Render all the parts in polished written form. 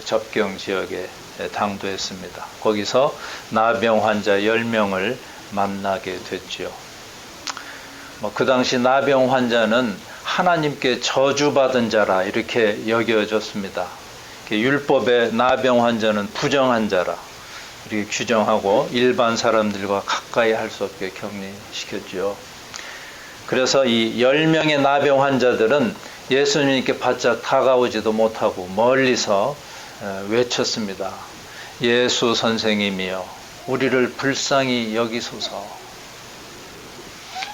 접경 지역에 당도했습니다. 거기서 나병 환자 10명을 만나게 됐죠. 그 당시 나병 환자는 하나님께 저주받은 자라 이렇게 여겨졌습니다. 율법의 나병 환자는 부정한 자라 이렇게 규정하고 일반 사람들과 가까이 할 수 없게 격리시켰죠. 그래서 이 10명의 나병 환자들은 예수님께 바짝 다가오지도 못하고 멀리서 외쳤습니다. 예수 선생님이여 우리를 불쌍히 여기소서.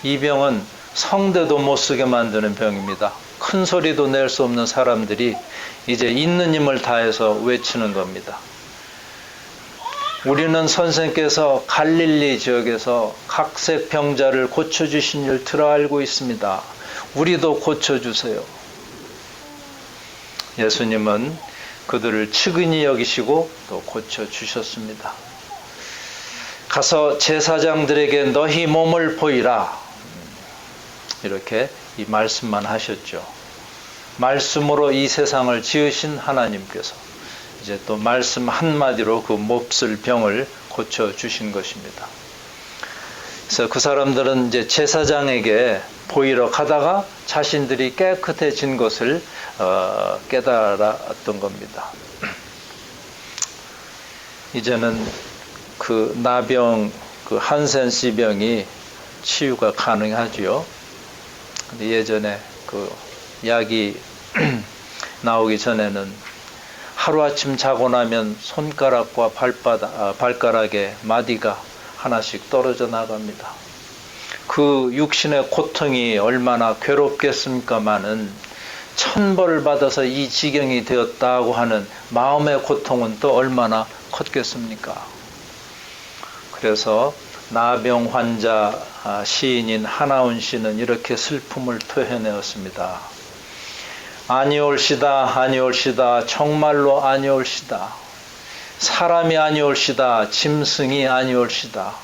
이 병은 성대도 못 쓰게 만드는 병입니다. 큰 소리도 낼 수 없는 사람들이 이제 있는 힘을 다해서 외치는 겁니다. 우리는 선생께서 갈릴리 지역에서 각색 병자를 고쳐주신 줄 들어 알고 있습니다. 우리도 고쳐주세요. 예수님은 그들을 측은히 여기시고 또 고쳐주셨습니다. 가서 제사장들에게 너희 몸을 보이라. 이렇게 이 말씀만 하셨죠. 말씀으로 이 세상을 지으신 하나님께서 이제 또 말씀 한마디로 그 몹쓸 병을 고쳐주신 것입니다. 그래서 그 사람들은 이제 제사장에게 보이러 가다가 자신들이 깨끗해진 것을 깨달았던 겁니다. 이제는 그 나병, 그 한센씨 병이 치유가 가능하지요. 근데 예전에 그 약이 나오기 전에는 하루아침 자고 나면 손가락과 발가락에 마디가 하나씩 떨어져 나갑니다. 그 육신의 고통이 얼마나 괴롭겠습니까마는 천벌을 받아서 이 지경이 되었다고 하는 마음의 고통은 또 얼마나 컸겠습니까? 그래서 나병 환자 시인인 하나운 씨는 이렇게 슬픔을 표현하였습니다. 아니올시다 아니올시다 정말로 아니올시다. 사람이 아니올시다 짐승이 아니올시다.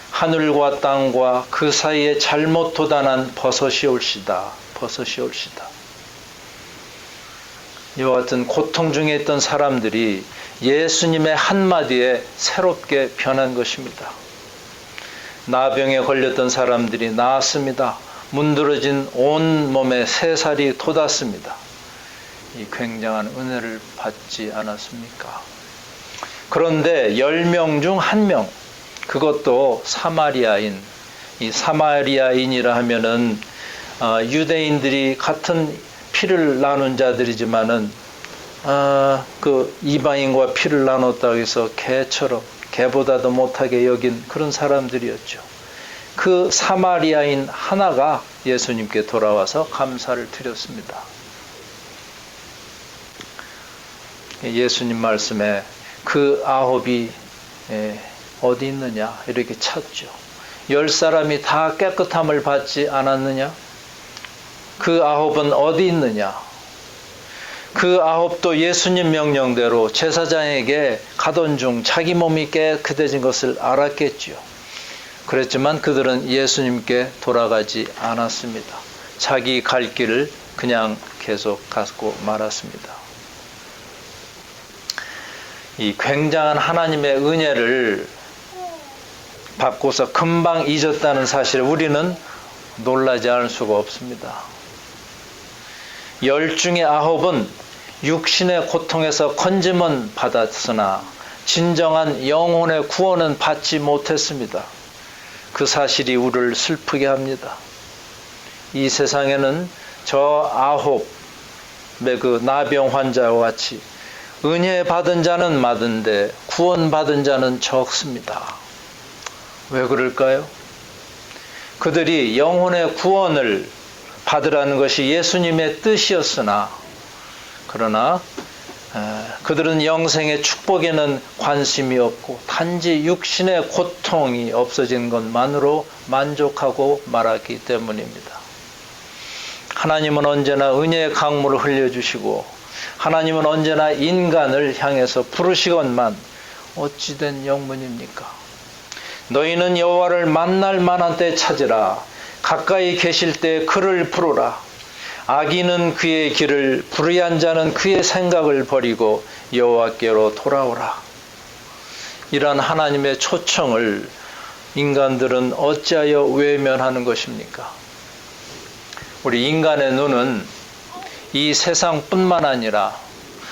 하늘과 땅과 그 사이에 잘못 도단한 버섯이 올시다. 버섯이 올시다. 이와 같은 고통 중에 있던 사람들이 예수님의 한마디에 새롭게 변한 것입니다. 나병에 걸렸던 사람들이 나았습니다. 문드러진 온 몸에 새살이 돋았습니다. 이 굉장한 은혜를 받지 않았습니까? 그런데 10명 중 1명, 그것도 사마리아인, 이 사마리아인이라 하면은 유대인들이 같은 피를 나눈 자들이지만은 그 이방인과 피를 나눴다고 해서 개보다도 못하게 여긴 그런 사람들이었죠. 그 사마리아인 하나가 예수님께 돌아와서 감사를 드렸습니다. 예수님 말씀에 그 9이 어디 있느냐 이렇게 찾죠. 10사람이 다 깨끗함을 받지 않았느냐? 그 9은 어디 있느냐? 그 9도 예수님 명령대로 제사장에게 가던 중 자기 몸이 깨끗해진 것을 알았겠지요. 그랬지만 그들은 예수님께 돌아가지 않았습니다. 자기 갈 길을 그냥 계속 가고 말았습니다. 이 굉장한 하나님의 은혜를 받고서 금방 잊었다는 사실을 우리는 놀라지 않을 수가 없습니다. 10 중에 9은 육신의 고통에서 건짐은 받았으나 진정한 영혼의 구원은 받지 못했습니다. 그 사실이 우리를 슬프게 합니다. 이 세상에는 저 9의 그 나병 환자와 같이 은혜 받은 자는 많은데 구원 받은 자는 적습니다. 왜 그럴까요? 그들이 영혼의 구원을 받으라는 것이 예수님의 뜻이었으나 그러나 그들은 영생의 축복에는 관심이 없고 단지 육신의 고통이 없어진 것만으로 만족하고 말았기 때문입니다. 하나님은 언제나 은혜의 강물을 흘려주시고 하나님은 언제나 인간을 향해서 부르시건만 어찌된 영문입니까? 너희는 여호와를 만날 만한 때 찾으라. 가까이 계실 때 그를 부르라. 악인은 그의 길을, 불의한 자는 그의 생각을 버리고 여호와께로 돌아오라. 이런 하나님의 초청을 인간들은 어찌하여 외면하는 것입니까? 우리 인간의 눈은 이 세상뿐만 아니라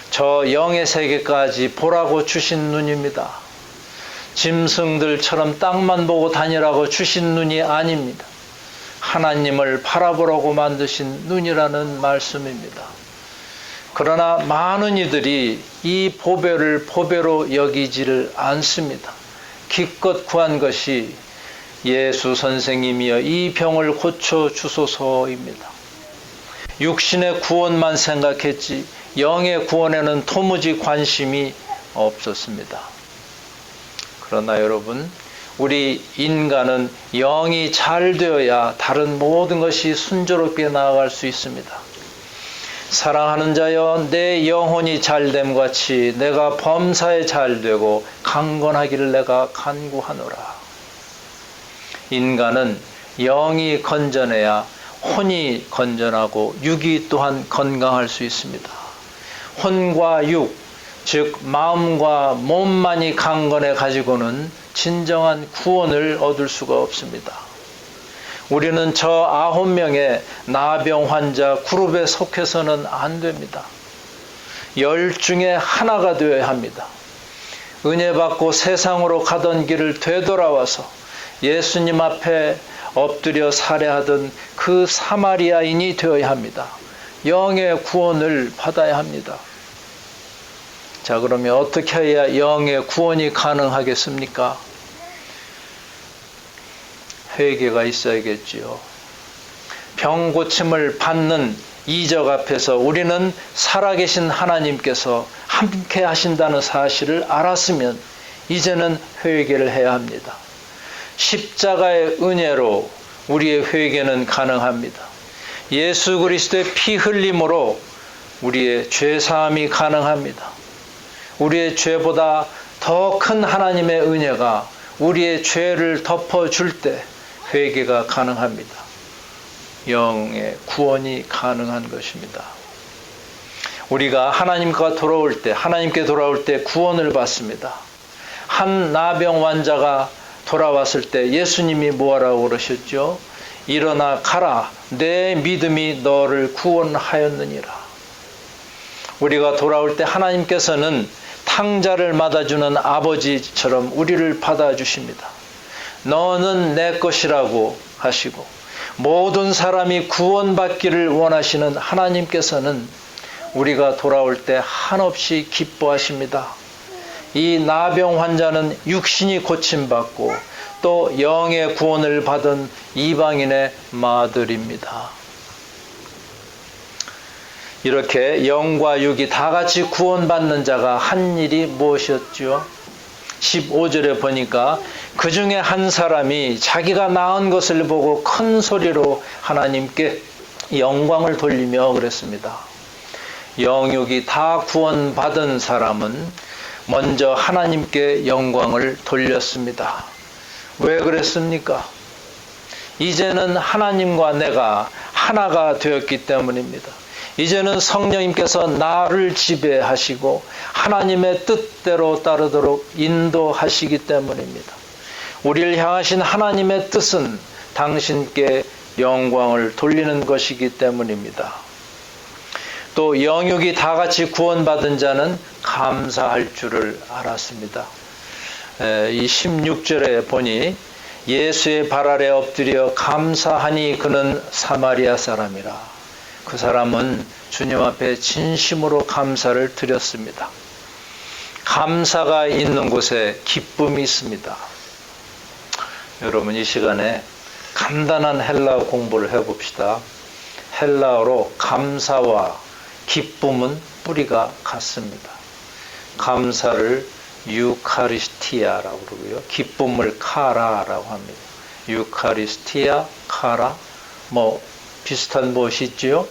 저 영의 세계까지 보라고 주신 눈입니다. 짐승들처럼 땅만 보고 다니라고 주신 눈이 아닙니다. 하나님을 바라보라고 만드신 눈이라는 말씀입니다. 그러나 많은 이들이 이 보배를 보배로 여기지를 않습니다. 기껏 구한 것이 예수 선생님이여 이 병을 고쳐 주소서입니다. 육신의 구원만 생각했지 영의 구원에는 도무지 관심이 없었습니다. 그러나 여러분, 우리 인간은 영이 잘 되어야 다른 모든 것이 순조롭게 나아갈 수 있습니다. 사랑하는 자여, 내 영혼이 잘됨 같이 내가 범사에 잘되고 강건하기를 내가 간구하노라. 인간은 영이 건전해야 혼이 건전하고 육이 또한 건강할 수 있습니다. 혼과 육, 즉 마음과 몸만이 강건해 가지고는 진정한 구원을 얻을 수가 없습니다. 우리는 저 9명의 나병 환자 그룹에 속해서는 안 됩니다. 10 중에 하나가 되어야 합니다. 은혜 받고 세상으로 가던 길을 되돌아와서 예수님 앞에 엎드려 살해하던 그 사마리아인이 되어야 합니다. 영의 구원을 받아야 합니다. 자, 그러면 어떻게 해야 영의 구원이 가능하겠습니까? 회개가 있어야겠지요. 병 고침을 받는 이적 앞에서 우리는 살아계신 하나님께서 함께 하신다는 사실을 알았으면 이제는 회개를 해야 합니다. 십자가의 은혜로 우리의 회개는 가능합니다. 예수 그리스도의 피 흘림으로 우리의 죄사함이 가능합니다. 우리의 죄보다 더 큰 하나님의 은혜가 우리의 죄를 덮어줄 때 회개가 가능합니다. 영의 구원이 가능한 것입니다. 우리가 하나님께 돌아올 때 구원을 받습니다. 한 나병 환자가 돌아왔을 때 예수님이 뭐라고 그러셨죠? 일어나 가라, 내 믿음이 너를 구원하였느니라. 우리가 돌아올 때 하나님께서는 탕자를 맞아주는 아버지처럼 우리를 받아주십니다. 너는 내 것이라고 하시고 모든 사람이 구원받기를 원하시는 하나님께서는 우리가 돌아올 때 한없이 기뻐하십니다. 이 나병 환자는 육신이 고침받고 또 영의 구원을 받은 이방인의 마들입니다. 이렇게 영과 육이 다 같이 구원받는 자가 한 일이 무엇이었죠? 15절에 보니까 그 중에 한 사람이 자기가 낳은 것을 보고 큰 소리로 하나님께 영광을 돌리며 그랬습니다. 영육이 다 구원받은 사람은 먼저 하나님께 영광을 돌렸습니다. 왜 그랬습니까? 이제는 하나님과 내가 하나가 되었기 때문입니다. 이제는 성령님께서 나를 지배하시고 하나님의 뜻대로 따르도록 인도하시기 때문입니다. 우리를 향하신 하나님의 뜻은 당신께 영광을 돌리는 것이기 때문입니다. 또 영육이 다 같이 구원받은 자는 감사할 줄을 알았습니다. 이 16절에 보니 예수의 발 아래 엎드려 감사하니 그는 사마리아 사람이라. 그 사람은 주님 앞에 진심으로 감사를 드렸습니다. 감사가 있는 곳에 기쁨이 있습니다. 여러분, 이 시간에 간단한 헬라어 공부를 해봅시다. 헬라어로 감사와 기쁨은 뿌리가 같습니다. 감사를 유카리스티아라고 그러고요. 기쁨을 카라라고 합니다. 유카리스티아, 카라, 비슷한 무엇이 있지요?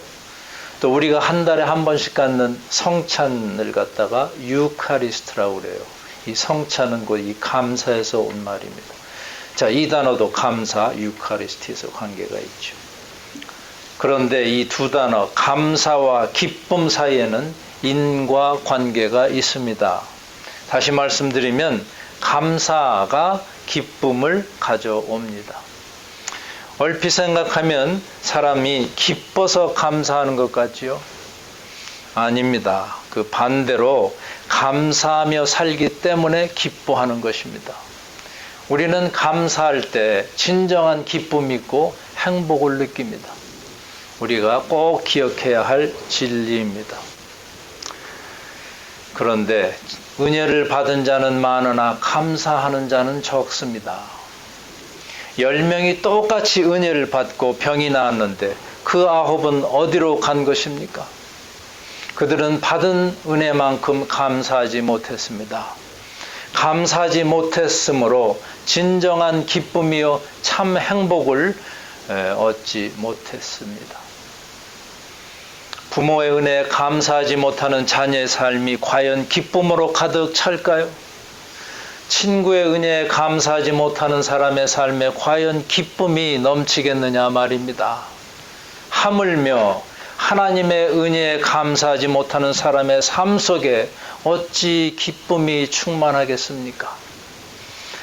또 우리가 한 달에 한 번씩 갖는 성찬을 갖다가 유카리스트라고 그래요. 이 성찬은 곧 이 감사에서 온 말입니다. 자, 이 단어도 감사, 유카리스트에서 관계가 있죠. 그런데 이 두 단어 감사와 기쁨 사이에는 인과관계가 있습니다. 다시 말씀드리면 감사가 기쁨을 가져옵니다. 얼핏 생각하면 사람이 기뻐서 감사하는 것 같지요? 아닙니다. 그 반대로 감사하며 살기 때문에 기뻐하는 것입니다. 우리는 감사할 때 진정한 기쁨이 있고 행복을 느낍니다. 우리가 꼭 기억해야 할 진리입니다. 그런데 은혜를 받은 자는 많으나 감사하는 자는 적습니다. 10명이 똑같이 은혜를 받고 병이 나았는데 그 9은 어디로 간 것입니까? 그들은 받은 은혜만큼 감사하지 못했습니다. 감사하지 못했으므로 진정한 기쁨이요 참 행복을 얻지 못했습니다. 부모의 은혜에 감사하지 못하는 자녀의 삶이 과연 기쁨으로 가득 찰까요? 친구의 은혜에 감사하지 못하는 사람의 삶에 과연 기쁨이 넘치겠느냐 말입니다. 하물며 하나님의 은혜에 감사하지 못하는 사람의 삶 속에 어찌 기쁨이 충만하겠습니까?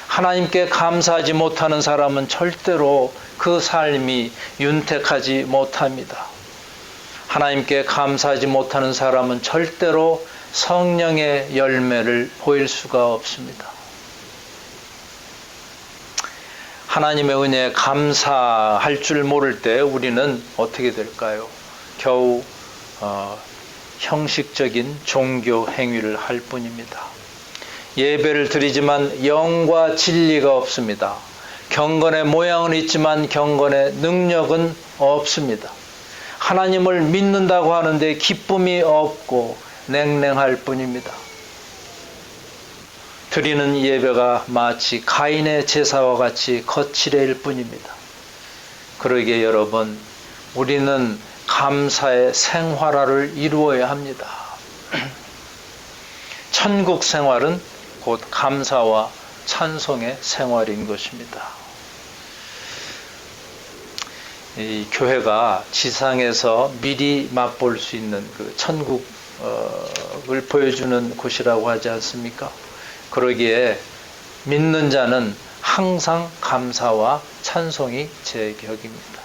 하나님께 감사하지 못하는 사람은 절대로 그 삶이 윤택하지 못합니다. 하나님께 감사하지 못하는 사람은 절대로 성령의 열매를 보일 수가 없습니다. 하나님의 은혜에 감사할 줄 모를 때 우리는 어떻게 될까요? 겨우 형식적인 종교 행위를 할 뿐입니다. 예배를 드리지만 영과 진리가 없습니다. 경건의 모양은 있지만 경건의 능력은 없습니다. 하나님을 믿는다고 하는데 기쁨이 없고 냉랭할 뿐입니다. 드리는 예배가 마치 가인의 제사와 같이 거칠애일 뿐입니다. 그러기에 여러분, 우리는 감사의 생활화를 이루어야 합니다. 천국 생활은 곧 감사와 찬송의 생활인 것입니다. 이 교회가 지상에서 미리 맛볼 수 있는 그 천국을 보여주는 곳이라고 하지 않습니까? 그러기에 믿는 자는 항상 감사와 찬송이 제 격입니다.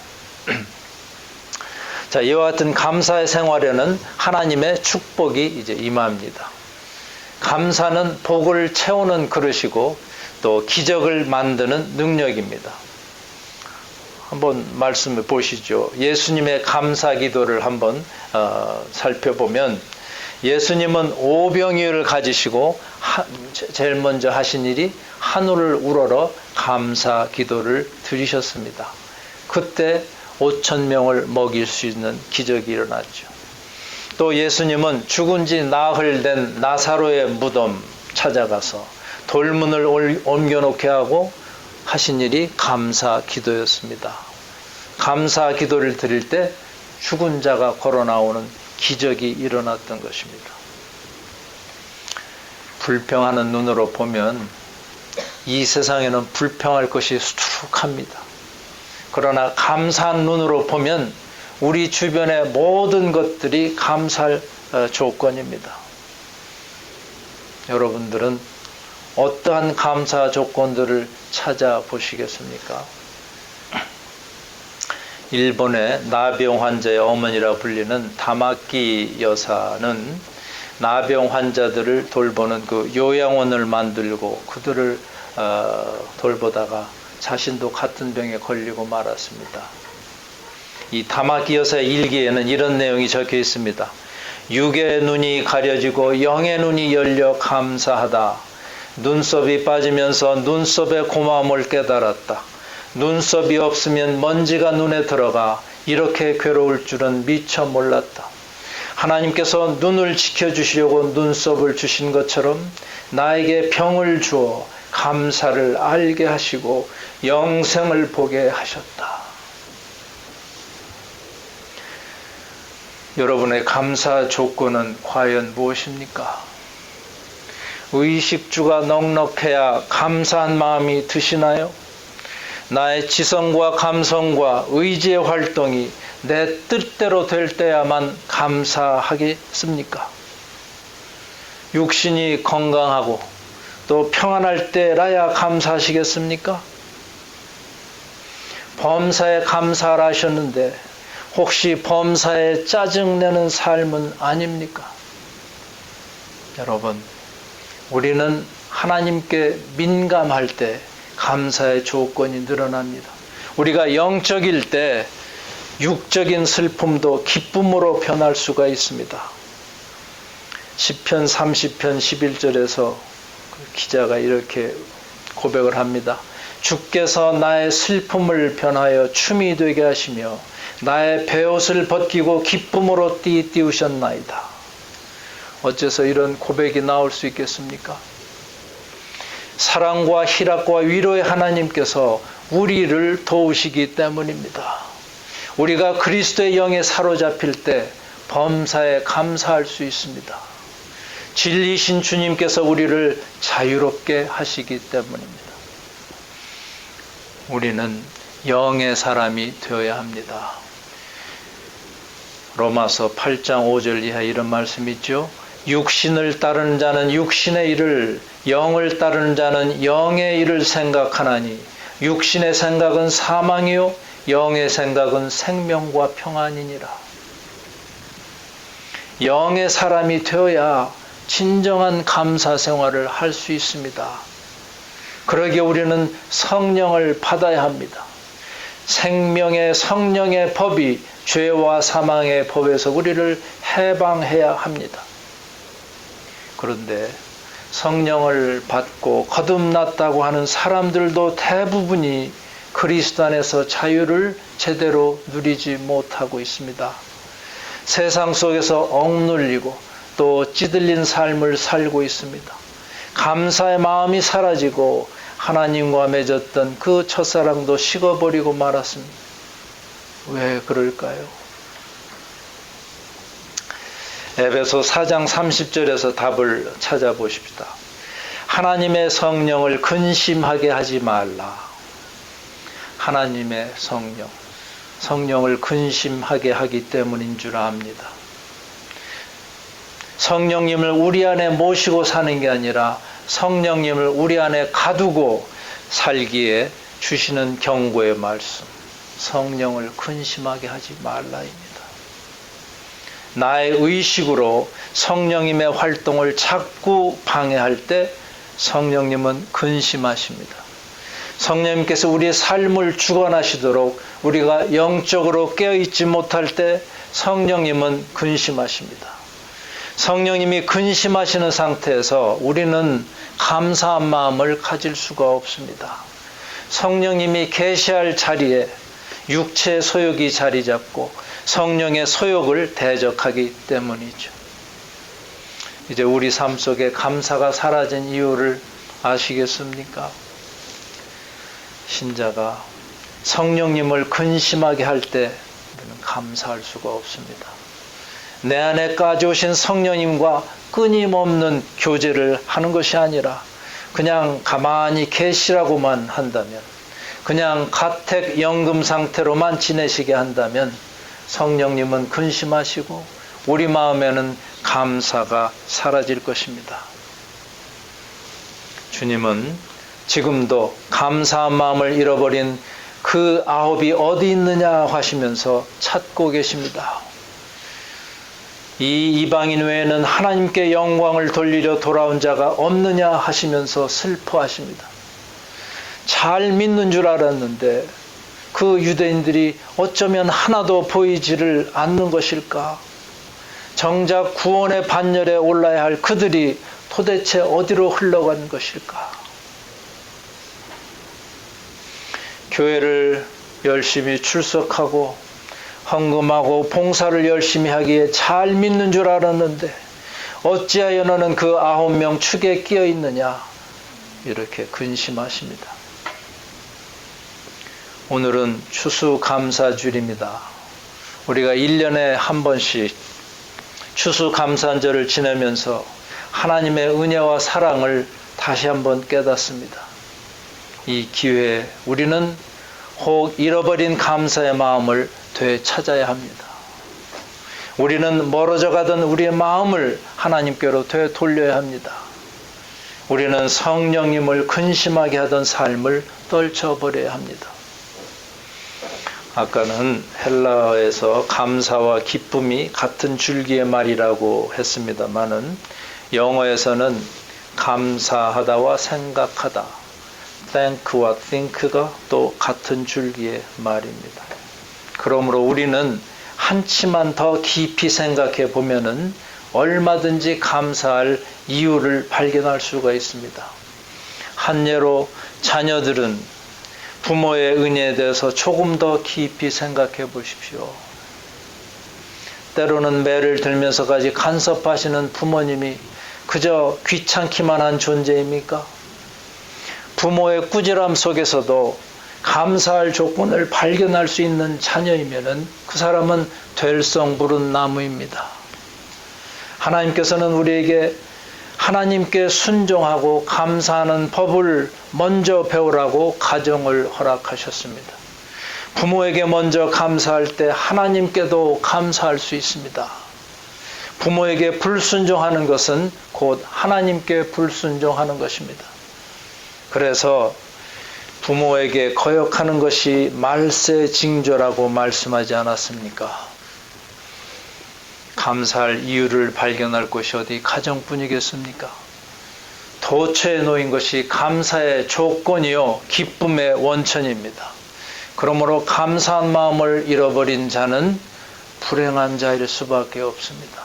자, 이와 같은 감사의 생활에는 하나님의 축복이 이제 임합니다. 감사는 복을 채우는 그릇이고 또 기적을 만드는 능력입니다. 한번 말씀을 보시죠. 예수님의 감사 기도를 한번 살펴보면 예수님은 오병이어를 가지시고 제일 먼저 하신 일이 하늘을 우러러 감사 기도를 드리셨습니다. 그때 5,000명을 먹일 수 있는 기적이 일어났죠. 또 예수님은 죽은 지 나흘 된 나사로의 무덤 찾아가서 돌문을 옮겨놓게 하고 하신 일이 감사 기도였습니다. 감사 기도를 드릴 때 죽은 자가 걸어 나오는 기적이 일어났던 것입니다. 불평하는 눈으로 보면 이 세상에는 불평할 것이 수두룩합니다. 그러나 감사한 눈으로 보면 우리 주변의 모든 것들이 감사할 조건입니다. 여러분들은 어떠한 감사 조건들을 찾아보시겠습니까? 일본의 나병 환자의 어머니라 불리는 다마키 여사는 나병 환자들을 돌보는 그 요양원을 만들고 그들을 돌보다가 자신도 같은 병에 걸리고 말았습니다. 이 다마키 여사의 일기에는 이런 내용이 적혀 있습니다. 육의 눈이 가려지고 영의 눈이 열려 감사하다. 눈썹이 빠지면서 눈썹의 고마움을 깨달았다. 눈썹이 없으면 먼지가 눈에 들어가 이렇게 괴로울 줄은 미처 몰랐다. 하나님께서 눈을 지켜주시려고 눈썹을 주신 것처럼 나에게 병을 주어 감사를 알게 하시고 영생을 보게 하셨다. 여러분의 감사 조건은 과연 무엇입니까? 의식주가 넉넉해야 감사한 마음이 드시나요? 나의 지성과 감성과 의지의 활동이 내 뜻대로 될 때야만 감사하겠습니까? 육신이 건강하고 또 평안할 때라야 감사하시겠습니까? 범사에 감사를 하셨는데 혹시 범사에 짜증내는 삶은 아닙니까? 여러분, 우리는 하나님께 민감할 때 감사의 조건이 늘어납니다. 우리가 영적일 때 육적인 슬픔도 기쁨으로 변할 수가 있습니다. 시편 30편 11절에서 기자가 이렇게 고백을 합니다. 주께서 나의 슬픔을 변하여 춤이 되게 하시며 나의 베옷을 벗기고 기쁨으로 띄우셨나이다. 어째서 이런 고백이 나올 수 있겠습니까? 사랑과 희락과 위로의 하나님께서 우리를 도우시기 때문입니다. 우리가 그리스도의 영에 사로잡힐 때 범사에 감사할 수 있습니다. 진리신 주님께서 우리를 자유롭게 하시기 때문입니다. 우리는 영의 사람이 되어야 합니다. 로마서 8장 5절 이하 이런 말씀이 있죠. 육신을 따르는 자는 육신의 일을, 영을 따르는 자는 영의 일을 생각하나니 육신의 생각은 사망이요 영의 생각은 생명과 평안이니라. 영의 사람이 되어야 진정한 감사 생활을 할 수 있습니다. 그러기에 우리는 성령을 받아야 합니다. 생명의 성령의 법이 죄와 사망의 법에서 우리를 해방해야 합니다. 그런데 성령을 받고 거듭났다고 하는 사람들도 대부분이 그리스도 안에서 자유를 제대로 누리지 못하고 있습니다. 세상 속에서 억눌리고 또 찌들린 삶을 살고 있습니다. 감사의 마음이 사라지고 하나님과 맺었던 그 첫사랑도 식어버리고 말았습니다. 왜 그럴까요? 에베소 4장 30절에서 답을 찾아보십시다. 하나님의 성령을 근심하게 하지 말라. 하나님의 성령을 근심하게 하기 때문인 줄 압니다. 성령님을 우리 안에 모시고 사는 게 아니라 성령님을 우리 안에 가두고 살기에 주시는 경고의 말씀. 성령을 근심하게 하지 말라입니다. 나의 의식으로 성령님의 활동을 자꾸 방해할 때 성령님은 근심하십니다. 성령님께서 우리의 삶을 주관하시도록 우리가 영적으로 깨어있지 못할 때 성령님은 근심하십니다. 성령님이 근심하시는 상태에서 우리는 감사한 마음을 가질 수가 없습니다. 성령님이 계시할 자리에 육체의 소욕이 자리 잡고 성령의 소욕을 대적하기 때문이죠. 이제 우리 삶 속에 감사가 사라진 이유를 아시겠습니까? 신자가 성령님을 근심하게 할 때 우리는 감사할 수가 없습니다. 내 안에 가져오신 성령님과 끊임없는 교제를 하는 것이 아니라 그냥 가만히 계시라고만 한다면, 그냥 가택 연금 상태로만 지내시게 한다면 성령님은 근심하시고 우리 마음에는 감사가 사라질 것입니다. 주님은 지금도 감사한 마음을 잃어버린 그 아홉이 어디 있느냐 하시면서 찾고 계십니다. 이 이방인 외에는 하나님께 영광을 돌리려 돌아온 자가 없느냐 하시면서 슬퍼하십니다. 잘 믿는 줄 알았는데 그 유대인들이 어쩌면 하나도 보이지를 않는 것일까? 정작 구원의 반열에 올라야 할 그들이 도대체 어디로 흘러간 것일까? 교회를 열심히 출석하고 헌금하고 봉사를 열심히 하기에 잘 믿는 줄 알았는데 어찌하여 너는 그 9명 축에 끼어 있느냐? 이렇게 근심하십니다. 오늘은 추수감사주일입니다. 우리가 1년에 한 번씩 추수감사절을 지내면서 하나님의 은혜와 사랑을 다시 한번 깨닫습니다. 이 기회에 우리는 혹 잃어버린 감사의 마음을 되찾아야 합니다. 우리는 멀어져 가던 우리의 마음을 하나님께로 되돌려야 합니다. 우리는 성령님을 근심하게 하던 삶을 떨쳐버려야 합니다. 아까는 헬라어에서 감사와 기쁨이 같은 줄기의 말이라고 했습니다마는 영어에서는 감사하다와 생각하다, thank와 think가 또 같은 줄기의 말입니다. 그러므로 우리는 한치만 더 깊이 생각해 보면은 얼마든지 감사할 이유를 발견할 수가 있습니다. 한 예로 자녀들은 부모의 은혜에 대해서 조금 더 깊이 생각해 보십시오. 때로는 매를 들면서까지 간섭하시는 부모님이 그저 귀찮기만 한 존재입니까? 부모의 꾸지람 속에서도 감사할 조건을 발견할 수 있는 자녀이면은 그 사람은 될성 부른 나무입니다. 하나님께서는 우리에게 하나님께 순종하고 감사하는 법을 먼저 배우라고 가정을 허락하셨습니다. 부모에게 먼저 감사할 때 하나님께도 감사할 수 있습니다. 부모에게 불순종하는 것은 곧 하나님께 불순종하는 것입니다. 그래서 부모에게 거역하는 것이 말세징조라고 말씀하지 않았습니까? 감사할 이유를 발견할 곳이 어디 가정뿐이겠습니까? 도처에 놓인 것이 감사의 조건이요 기쁨의 원천입니다. 그러므로 감사한 마음을 잃어버린 자는 불행한 자일 수밖에 없습니다.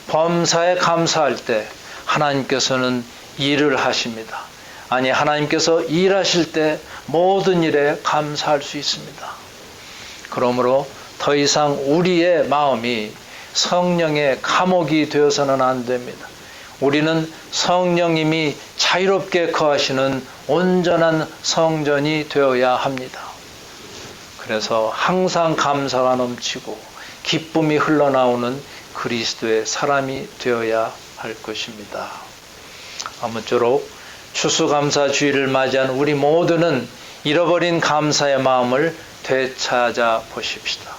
범사에 감사할 때 하나님께서는 일을 하십니다. 아니, 하나님께서 일하실 때 모든 일에 감사할 수 있습니다. 그러므로 더 이상 우리의 마음이 성령의 감옥이 되어서는 안 됩니다. 우리는 성령님이 자유롭게 거하시는 온전한 성전이 되어야 합니다. 그래서 항상 감사가 넘치고 기쁨이 흘러나오는 그리스도의 사람이 되어야 할 것입니다. 아무쪼록 추수감사주의를 맞이한 우리 모두는 잃어버린 감사의 마음을 되찾아 보십시다.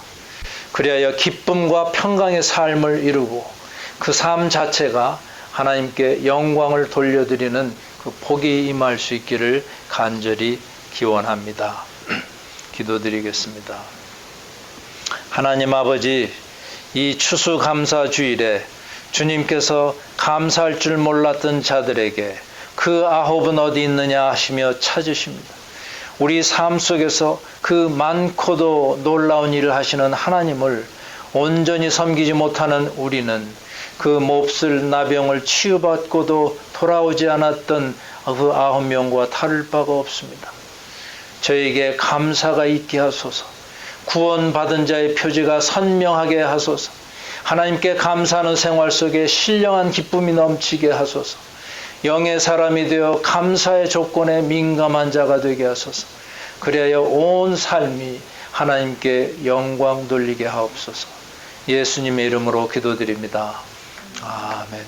그리하여 기쁨과 평강의 삶을 이루고 그 삶 자체가 하나님께 영광을 돌려드리는 그 복이 임할 수 있기를 간절히 기원합니다. 기도드리겠습니다. 하나님 아버지, 이 추수감사주일에 주님께서 감사할 줄 몰랐던 자들에게 그 아홉은 어디 있느냐 하시며 찾으십니다. 우리 삶 속에서 그 많고도 놀라운 일을 하시는 하나님을 온전히 섬기지 못하는 우리는 그 몹쓸 나병을 치유받고도 돌아오지 않았던 그 9명과 다를 바가 없습니다. 저에게 감사가 있게 하소서. 구원받은 자의 표지가 선명하게 하소서. 하나님께 감사하는 생활 속에 신령한 기쁨이 넘치게 하소서. 영의 사람이 되어 감사의 조건에 민감한 자가 되게 하소서. 그리하여 온 삶이 하나님께 영광 돌리게 하옵소서. 예수님의 이름으로 기도드립니다. 아멘.